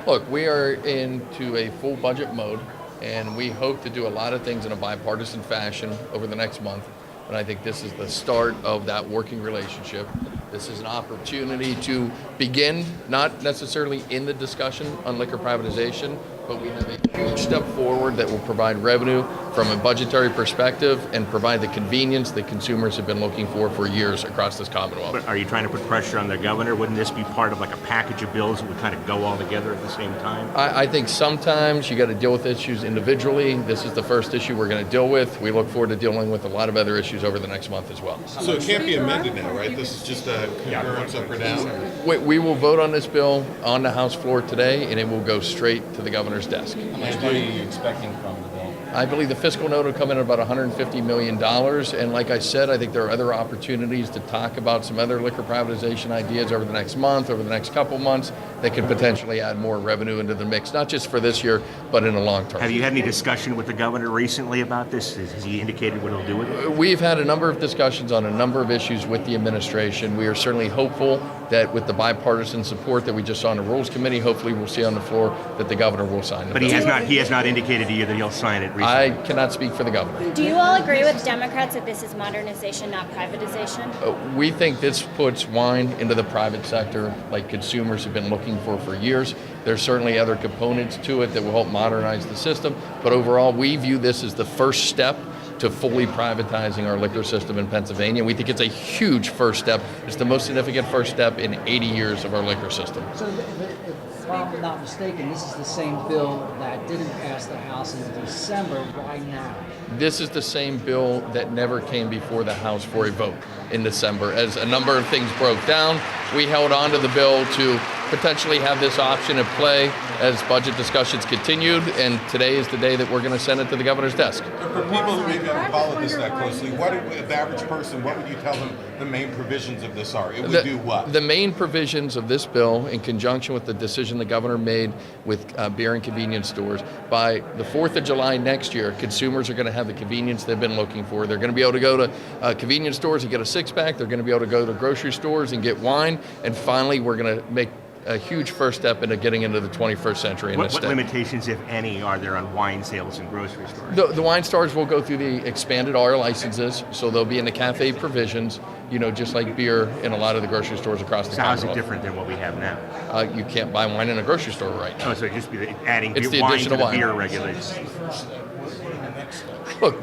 Look, we are into a full budget mode, and we hope to do a lot of things in a bipartisan fashion over the next month. And I think this is the start of that working relationship. This is an opportunity to begin, not necessarily in the discussion on liquor privatization, but we have a huge step forward that will provide revenue from a budgetary perspective and provide the convenience that consumers have been looking for years across this Commonwealth. But are you trying to put pressure on the governor? Wouldn't this be part of like a package of bills that would kind of go all together at the same time? I think sometimes you got to deal with issues individually. This is the first issue we're going to deal with. We look forward to dealing with a lot of other issues over the next month as well. So it can't be amended now, right? This is just a concurrence up or down? We will vote on this bill on the House floor today, and it will go straight to the governor's desk. How much money are you expecting from the bill? I believe the fiscal note will come in at about $150 million. And like I said, I think there are other opportunities to talk about some other liquor privatization ideas over the next month, over the next couple months, that could potentially add more revenue into the mix, not just for this year, but in the long term. Have you had any discussion with the governor recently about this? Has he indicated what he'll do with it? We've had a number of discussions on a number of issues with the administration. We are certainly hopeful that with the bipartisan support that we just saw in the Rules Committee, hopefully we'll see on the floor that the governor will sign it. But he has not indicated to you that he'll sign it recently. I cannot speak for the governor. Do you all agree with Democrats that this is modernization, not privatization? We think this puts wine into the private sector like consumers have been looking for years. There's certainly other components to it that will help modernize the system, but overall we view this as the first step to fully privatizing our liquor system in Pennsylvania. We think it's a huge first step. It's the most significant first step in 80 years of our liquor system. So if I'm not mistaken, this is the same bill that didn't pass the House in December. Why now? This is the same bill that never came before the House for a vote in December. As a number of things broke down, we held on to the bill to potentially have this option at play as budget discussions continued, and today is the day that we're going to send it to the governor's desk. For people who maybe haven't followed this that closely, the average person, what would you tell them the main provisions of this are? It would do what? The main provisions of this bill, in conjunction with the decision the governor made with beer and convenience stores, by the 4th of July next year, consumers are going to have the convenience they've been looking for. They're going to be able to go to convenience stores and get a six-pack. They're going to be able to go to grocery stores and get wine. And finally, we're going to make a huge first step into getting into the 21st century in this state. What limitations, if any, are there on wine sales in grocery stores? The wine stores will go through the expanded R licenses, so they'll be in the cafe provisions, just like beer in a lot of the grocery stores across the Commonwealth. country. How is it different than what we have now? You can't buy wine in a grocery store right now. Oh, so it'd just be adding It's the wine addition to of the wine. beer regulations. Look,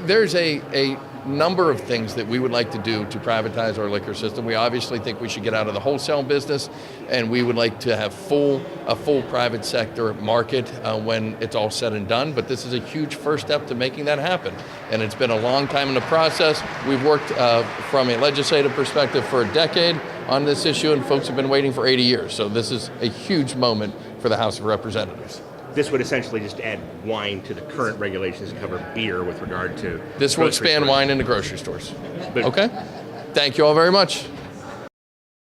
there's a number of things that we would like to do to privatize our liquor system. We obviously think we should get out of the wholesale business, and we would like to have a full private sector market when it's all said and done. But this is a huge first step to making that happen. And it's been a long time in the process. We've worked from a legislative perspective for a decade on this issue, and folks have been waiting for 80 years. So this is a huge moment for the House of Representatives. This would essentially just add wine to the current regulations that cover beer with regard to This will grocery expand stores. wine into grocery stores. But- Okay? Thank you all very much.